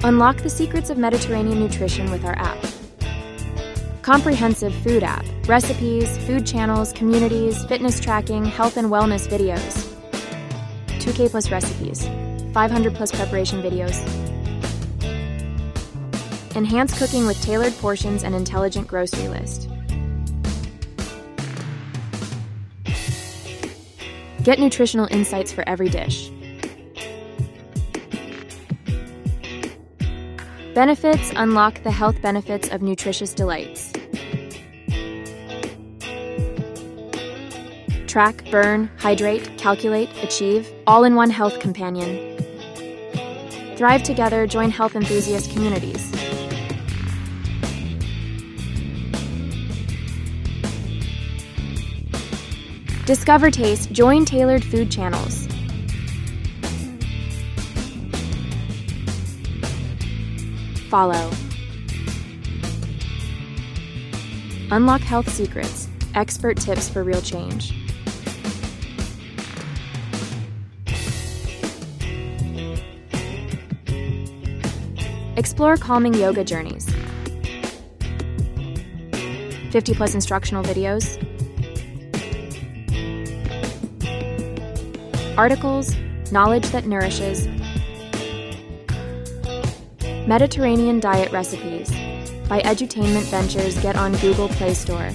Unlock the secrets of Mediterranean nutrition with our app. Comprehensive food app, recipes, food channels, communities, fitness tracking, health and wellness videos. 2K plus recipes, 500 plus preparation videos. Enhance cooking with tailored portions and intelligent grocery list. Get nutritional insights for every dish. Benefits: unlock the health benefits of nutritious delights. Track, burn, hydrate, calculate, achieve, all in one health companion. Thrive together, join health enthusiast communities. Discover taste, join tailored food channels. Follow. Unlock health secrets, expert tips for real change. Explore calming yoga journeys. 50 plus instructional videos. Articles, knowledge that nourishes. Mediterranean diet recipes by Edutainment Ventures. Get on Google Play Store.